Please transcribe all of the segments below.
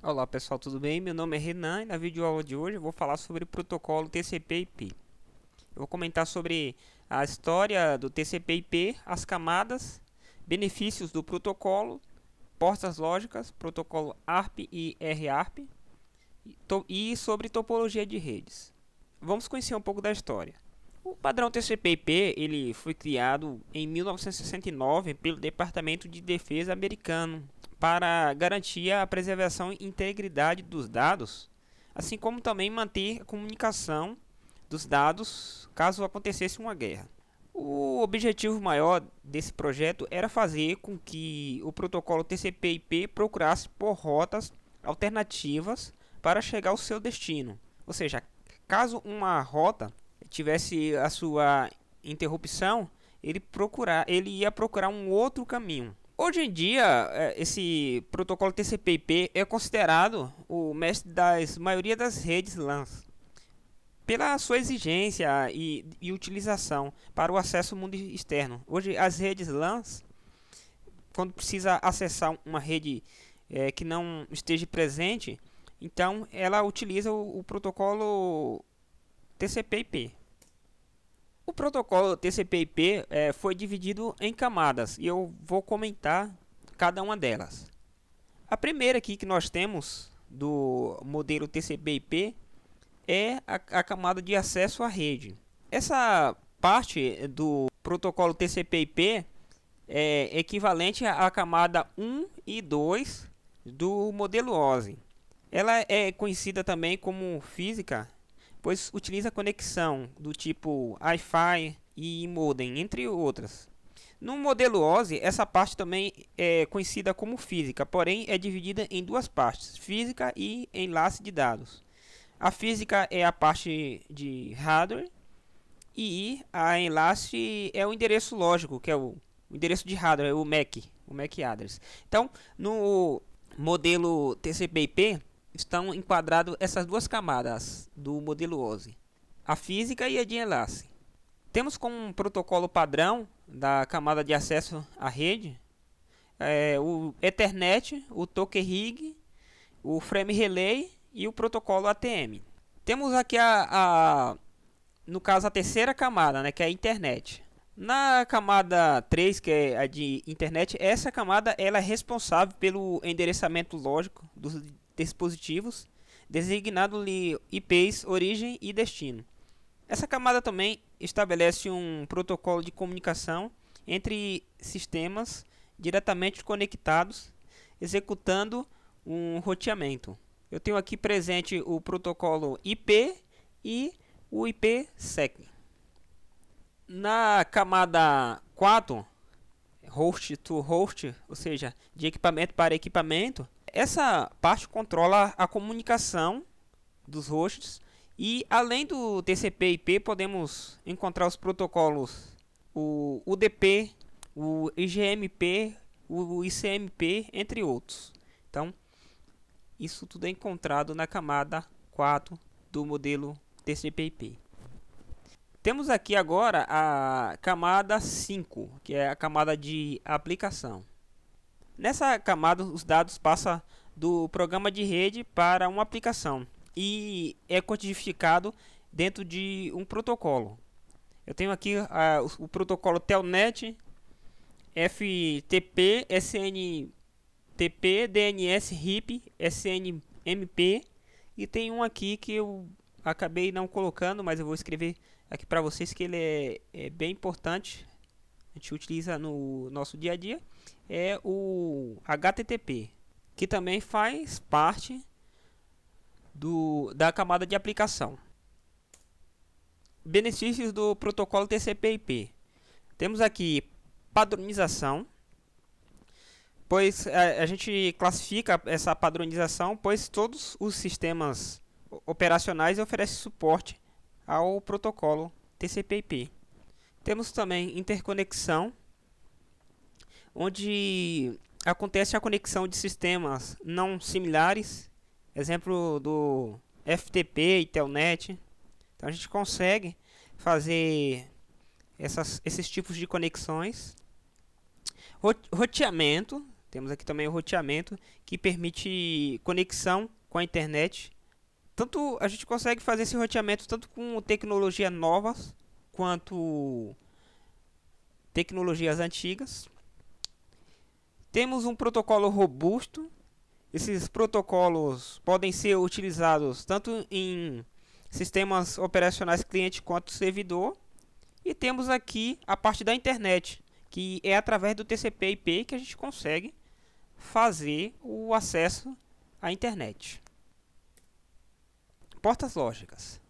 Olá pessoal, tudo bem? Meu nome é Renan e na videoaula de hoje eu vou falar sobre o protocolo TCP/IP. Eu vou comentar sobre a história do TCP/IP, as camadas, benefícios do protocolo, portas lógicas, protocolo ARP e RARP e sobre topologia de redes. Vamos conhecer um pouco da história. O padrão TCP/IP ele foi criado em 1969 pelo Departamento de Defesa americano para garantir a preservação e integridade dos dados, assim como também manter a comunicação dos dados caso acontecesse uma guerra. O objetivo maior desse projeto era fazer com que o protocolo TCP/IP procurasse por rotas alternativas para chegar ao seu destino. Ou seja, caso uma rota tivesse a sua interrupção, ele ia procurar um outro caminho. Hoje em dia, esse protocolo TCP/IP é considerado o mestre das maioria das redes LANs, pela sua exigência e utilização para o acesso ao mundo externo. Hoje, as redes LANs, quando precisa acessar uma rede que não esteja presente, então ela utiliza o protocolo TCP/IP. O protocolo TCP/IP foi dividido em camadas e eu vou comentar cada uma delas. A primeira aqui que nós temos do modelo TCP/IP é a camada de acesso à rede. Essa parte do protocolo TCP/IP é equivalente à camada 1 e 2 do modelo OSI. Ela é conhecida também como física, pois utiliza conexão do tipo Wi-Fi e modem, entre outras. No modelo OSI, essa parte também é conhecida como física, porém é dividida em duas partes, física e enlace de dados. A física é a parte de hardware e a enlace é o endereço lógico, que é o endereço de hardware, o MAC address. Então, no modelo TCP/IP estão enquadradas essas duas camadas do modelo OSI, a física e a de enlace. Temos como um protocolo padrão da camada de acesso à rede o Ethernet, o Token Ring, o Frame Relay e o protocolo ATM. Temos aqui no caso a terceira camada, né, que é a internet. Na camada 3, que é a de internet, essa camada ela é responsável pelo endereçamento lógico dos dispositivos, designando-lhe IPs origem e destino. Essa camada também estabelece um protocolo de comunicação entre sistemas diretamente conectados, executando um roteamento. Eu tenho aqui presente o protocolo IP e o IPsec. Na camada 4, host to host, ou seja, de equipamento para equipamento, essa parte controla a comunicação dos hosts e além do TCP/IP podemos encontrar os protocolos o UDP, o IGMP, o ICMP, entre outros. Então, isso tudo é encontrado na camada 4 do modelo TCP/IP. Temos aqui agora a camada 5, que é a camada de aplicação. Nessa camada, os dados passam do programa de rede para uma aplicação e é codificado dentro de um protocolo. Eu tenho aqui o protocolo Telnet, FTP, SNTP, DNS, RIP, SNMP e tem um aqui que eu acabei não colocando, mas eu vou escrever aqui para vocês que ele é bem importante. A gente utiliza no nosso dia a dia, é o HTTP, que também faz parte da camada de aplicação. Benefícios do protocolo TCP/IP. Temos aqui padronização, pois a gente classifica essa padronização, pois todos os sistemas operacionais oferecem suporte ao protocolo TCP/IP. Temos também interconexão, onde acontece a conexão de sistemas não similares, exemplo do FTP e Telnet. Então a gente consegue fazer esses tipos de conexões. Roteamento, Temos aqui também o roteamento, que permite conexão com a internet. Tanto a gente consegue fazer esse roteamento tanto com tecnologias novas quanto tecnologias antigas. Temos um protocolo robusto. Esses protocolos podem ser utilizados tanto em sistemas operacionais cliente quanto servidor. E temos aqui a parte da internet, que é através do TCP/IP que a gente consegue fazer o acesso à internet. Portas lógicas.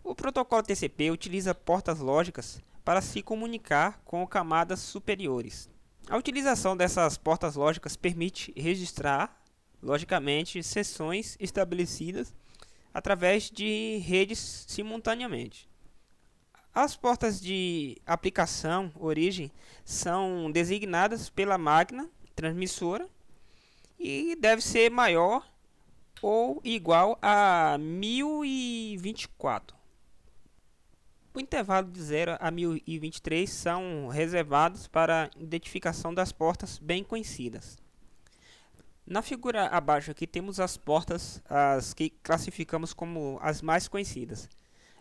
O protocolo TCP utiliza portas lógicas para se comunicar com camadas superiores. A utilização dessas portas lógicas permite registrar, logicamente, sessões estabelecidas através de redes simultaneamente. As portas de aplicação origem são designadas pela máquina transmissora e deve ser maior ou igual a 1024. O intervalo de 0 a 1023 são reservados para identificação das portas bem conhecidas. Na figura abaixo aqui temos as portas, as que classificamos como as mais conhecidas.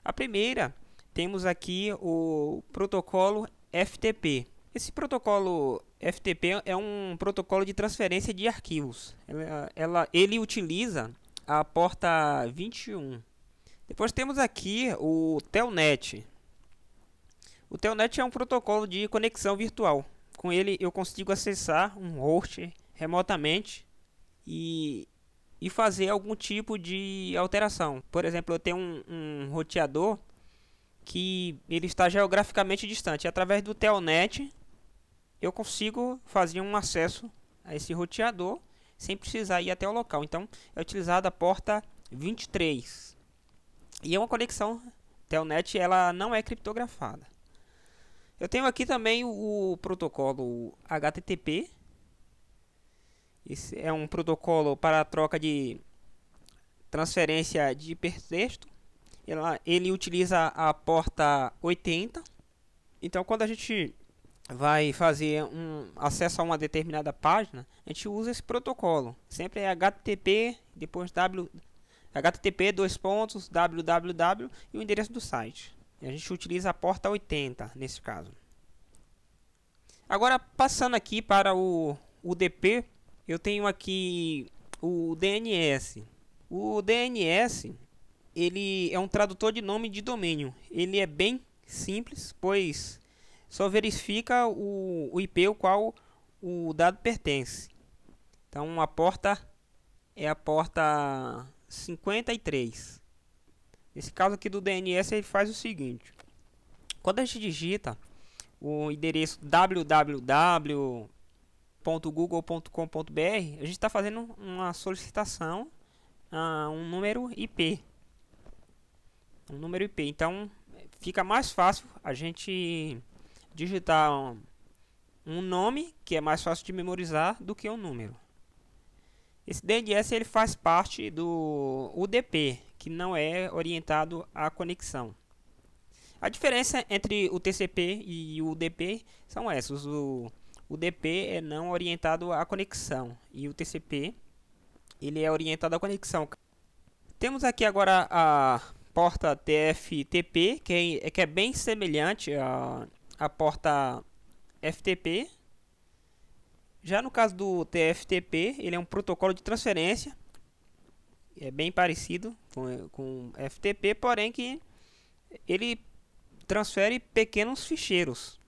A primeira, temos aqui o protocolo FTP. Esse protocolo FTP é um protocolo de transferência de arquivos. Ele utiliza a porta 21. Depois temos aqui o Telnet. O Telnet é um protocolo de conexão virtual. Com ele eu consigo acessar um host remotamente e fazer algum tipo de alteração. Por exemplo, eu tenho um roteador que ele está geograficamente distante. Através do Telnet eu consigo fazer um acesso a esse roteador sem precisar ir até o local. Então é utilizada a porta 23. E é uma conexão Telnet, ela não é criptografada. Eu tenho aqui também o protocolo HTTP. Esse é um protocolo para a troca de transferência de hipertexto. Ele utiliza a porta 80. Então, quando a gente vai fazer um acesso a uma determinada página, a gente usa esse protocolo. Sempre é HTTP, depois HTTP www e o endereço do site. E a gente utiliza a porta 80 nesse caso. Agora, passando aqui para o UDP, eu tenho aqui o DNS. O DNS ele é um tradutor de nome de domínio. Ele é bem simples, pois só verifica o IP ao qual o dado pertence. Então a porta é a porta 53. Nesse caso aqui do DNS ele faz o seguinte: quando a gente digita o endereço www.google.com.br, a gente está fazendo uma solicitação a um número IP. Então fica mais fácil a gente digitar um nome, que é mais fácil de memorizar do que um número. Esse DNS ele faz parte do UDP, que não é orientado à conexão. A diferença entre o TCP e o UDP são essas. O UDP é não orientado à conexão e o TCP ele é orientado à conexão. Temos aqui agora a porta TFTP, que é bem semelhante à porta FTP. Já no caso do TFTP, ele é um protocolo de transferência, é bem parecido com FTP, porém que ele transfere pequenos ficheiros.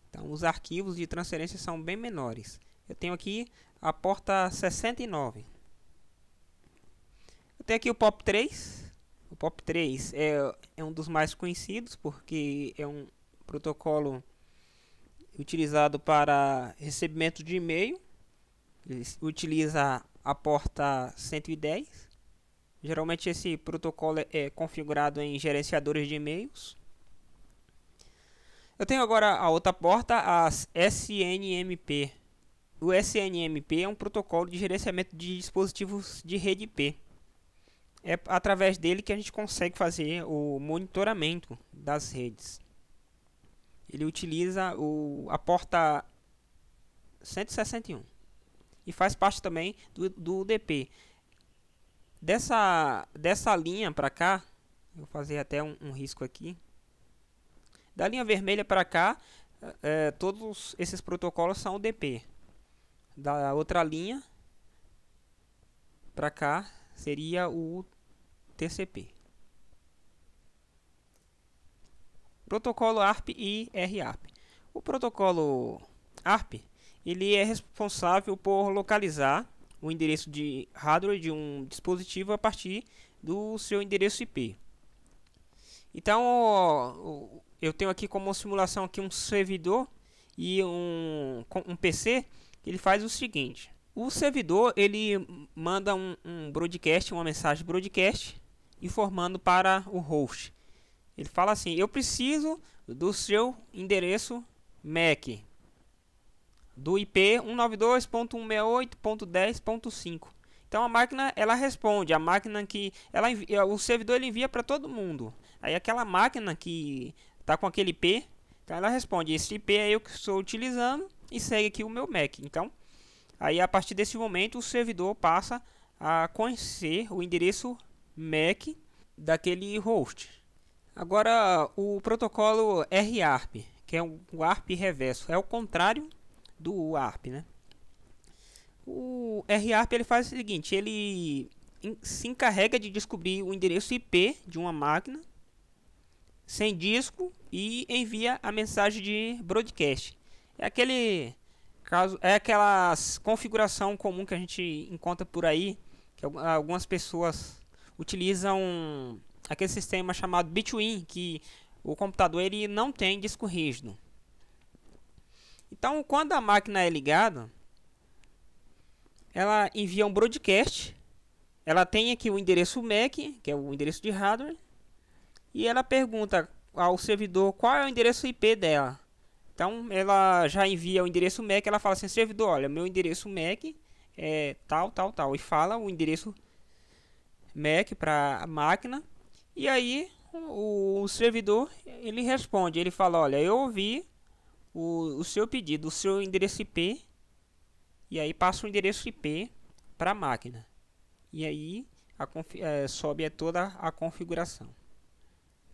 Então os arquivos de transferência são bem menores. Eu tenho aqui a porta 69. Eu tenho aqui o POP3. O POP3 é um dos mais conhecidos porque é um protocolo utilizado para recebimento de e-mail. Ele utiliza a porta 110. Geralmente esse protocolo é configurado em gerenciadores de e-mails. Eu tenho agora a outra porta, a SNMP. O SNMP é um protocolo de gerenciamento de dispositivos de rede IP. É através dele que a gente consegue fazer o monitoramento das redes. Ele utiliza a porta 161 e faz parte também do UDP. Dessa linha para cá, vou fazer até um risco aqui. Da linha vermelha para cá, todos esses protocolos são UDP. Da outra linha para cá seria o TCP. Protocolo ARP e RARP. O protocolo ARP ele é responsável por localizar o endereço de hardware de um dispositivo a partir do seu endereço IP. Então, eu tenho aqui como simulação aqui um servidor e um PC. Ele faz o seguinte: o servidor ele manda um broadcast, uma mensagem broadcast informando para o host. Ele fala assim: eu preciso do seu endereço MAC do IP 192.168.10.5. Então a máquina ela responde, a máquina que o servidor ele envia para todo mundo. Aí aquela máquina que está com aquele IP, então ela responde: esse IP é eu que estou utilizando e segue aqui o meu MAC. Então, aí a partir desse momento o servidor passa a conhecer o endereço MAC daquele host. Agora o protocolo RARP, que é o ARP reverso, é o contrário do ARP, né? O RARP ele faz o seguinte: ele se encarrega de descobrir o endereço IP de uma máquina sem disco e envia a mensagem de broadcast. É aquela configuração comum que a gente encontra por aí, que algumas pessoas utilizam aquele sistema chamado Between, que o computador ele não tem disco rígido. Então, quando a máquina é ligada, ela envia um broadcast. Ela tem aqui o endereço MAC, que é o endereço de hardware, e ela pergunta ao servidor qual é o endereço IP dela. Então, ela já envia o endereço MAC. Ela fala assim: servidor, olha, meu endereço MAC é tal, tal, tal, e fala o endereço MAC para a máquina. E aí o servidor ele responde, ele fala: olha, eu ouvi o seu pedido, o seu endereço IP, e aí passa o endereço IP para a máquina. E aí sobe toda a configuração.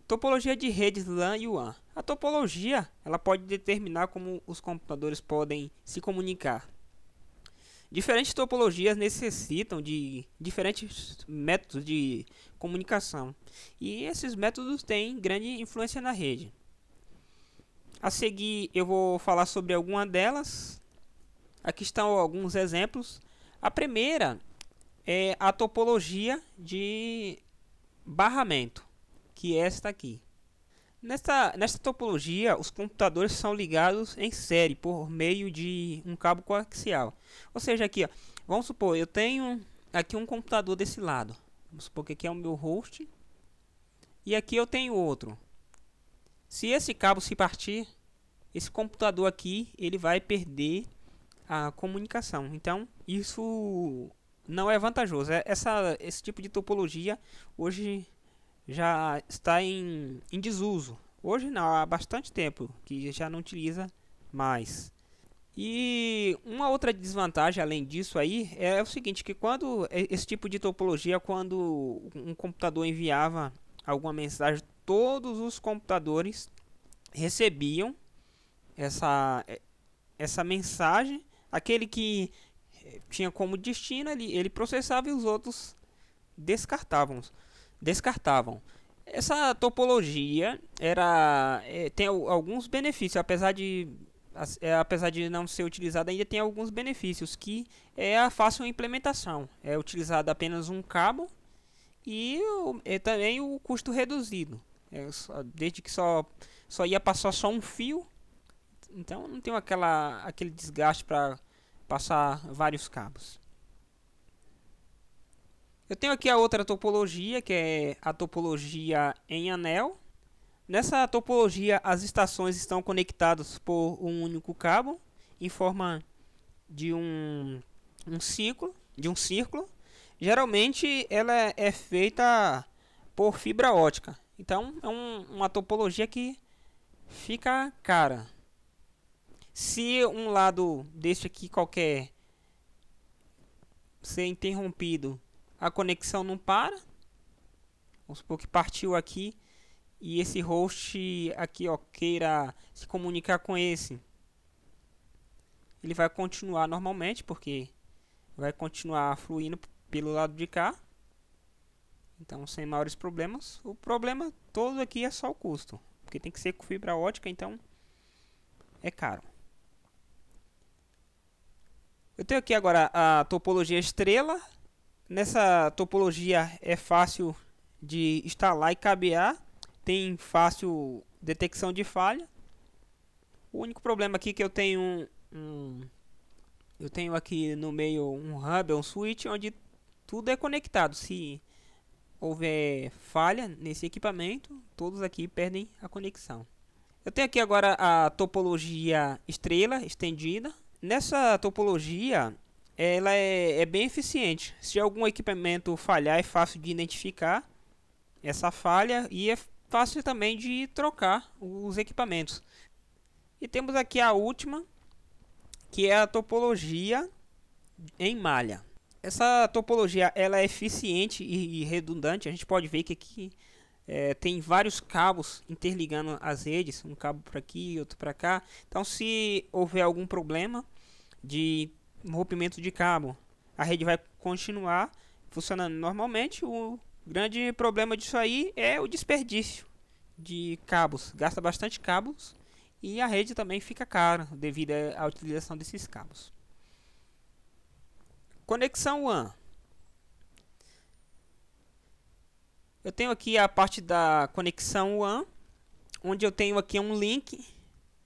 Topologia de redes LAN e WAN. A topologia ela pode determinar como os computadores podem se comunicar. Diferentes topologias necessitam de diferentes métodos de comunicação, e esses métodos têm grande influência na rede. A seguir eu vou falar sobre alguma delas. Aqui estão alguns exemplos. A primeira é a topologia de barramento, que é esta aqui. Nesta topologia, os computadores são ligados em série por meio de um cabo coaxial. Ou seja, aqui, ó, vamos supor, eu tenho aqui um computador desse lado. Vamos supor que aqui é o meu host e aqui eu tenho outro. Se esse cabo se partir, esse computador aqui ele vai perder a comunicação. Então, isso não é vantajoso. Esse tipo de topologia hoje já está em desuso. Hoje não, há bastante tempo que já não utiliza mais. E uma outra desvantagem além disso aí é o seguinte, que quando esse tipo de topologia, quando um computador enviava alguma mensagem, todos os computadores recebiam essa mensagem. Aquele que tinha como destino, ele processava e os outros descartavam. Essa topologia tem alguns benefícios, apesar de não ser utilizada, ainda tem alguns benefícios, que é a fácil implementação. É utilizado apenas um cabo e também o custo reduzido. Desde que só ia passar só um fio, então não tem aquele desgaste para passar vários cabos. Eu tenho aqui a outra topologia, que é a topologia em anel. Nessa topologia, as estações estão conectadas por um único cabo, em forma de um círculo. Geralmente, ela é feita por fibra ótica. Então, é uma topologia que fica cara. Se um lado deste aqui qualquer ser interrompido, a conexão não para. Vamos supor que partiu aqui e esse host aqui, ó, queira se comunicar com esse. Ele vai continuar normalmente, porque vai continuar fluindo pelo lado de cá. Então, sem maiores problemas. O problema todo aqui é só o custo, porque tem que ser com fibra ótica, então é caro. Eu tenho aqui agora a topologia estrela. Nessa topologia é fácil de instalar e cabear. Tem fácil detecção de falha. O único problema aqui é que eu tenho eu tenho aqui no meio um hub, um switch, onde tudo é conectado. Se houver falha nesse equipamento, todos aqui perdem a conexão. Eu tenho aqui agora a topologia estrela estendida. Nessa topologia, ela é bem eficiente. Se algum equipamento falhar, é fácil de identificar essa falha e é fácil também de trocar os equipamentos. E temos aqui a última, que é a topologia em malha. Essa topologia ela é eficiente e redundante. A gente pode ver que aqui tem vários cabos interligando as redes, um cabo para aqui, outro para cá. Então, se houver algum problema de rompimento de cabo, a rede vai continuar funcionando normalmente. O grande problema disso aí é o desperdício de cabos. Gasta bastante cabos e a rede também fica cara devido à utilização desses cabos. Conexão WAN. Eu tenho aqui a parte da conexão WAN, onde eu tenho aqui um link.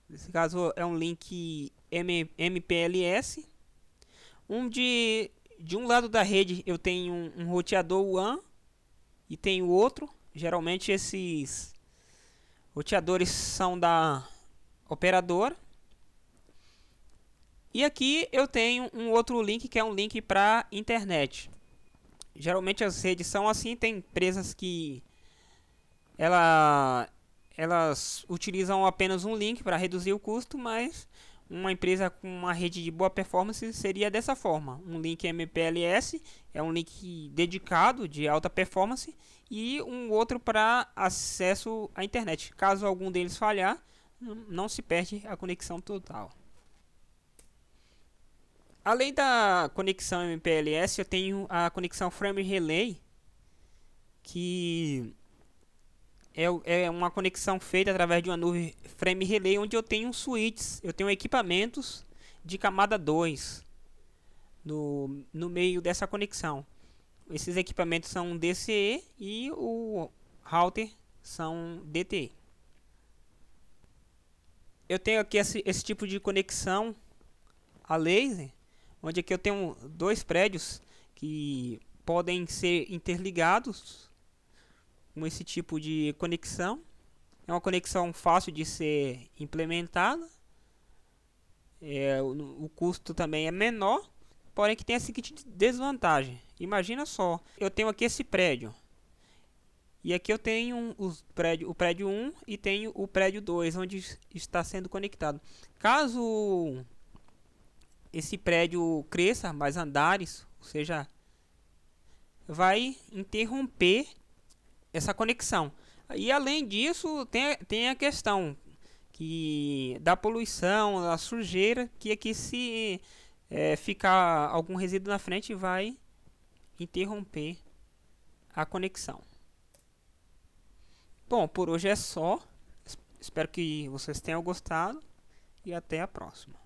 Nesse caso é um link MPLS. De um lado da rede eu tenho um roteador WAN e tenho outro. Geralmente esses roteadores são da operadora. E aqui eu tenho um outro link que é um link para internet. Geralmente as redes são assim, tem empresas que elas utilizam apenas um link para reduzir o custo, mas uma empresa com uma rede de boa performance seria dessa forma. Um link MPLS é um link dedicado de alta performance e um outro para acesso à internet. Caso algum deles falhar, não se perde a conexão total. Além da conexão MPLS, eu tenho a conexão Frame Relay, que é uma conexão feita através de uma nuvem Frame Relay, onde eu tenho switches, eu tenho equipamentos de camada 2 no meio dessa conexão. Esses equipamentos são DCE e o router são DTE. Eu tenho aqui esse tipo de conexão a laser, onde aqui eu tenho dois prédios que podem ser interligados com esse tipo de conexão. É uma conexão fácil de ser implementada. O custo também é menor, porém que tem a seguinte desvantagem. Imagina só, eu tenho aqui esse prédio. E aqui eu tenho o prédio 1 e tenho o prédio 2, onde está sendo conectado. Caso esse prédio cresça mais andares, ou seja, vai interromper essa conexão. E além disso, tem a questão da poluição, da sujeira, que aqui se ficar algum resíduo na frente vai interromper a conexão. Bom, por hoje é só. Espero que vocês tenham gostado e até a próxima.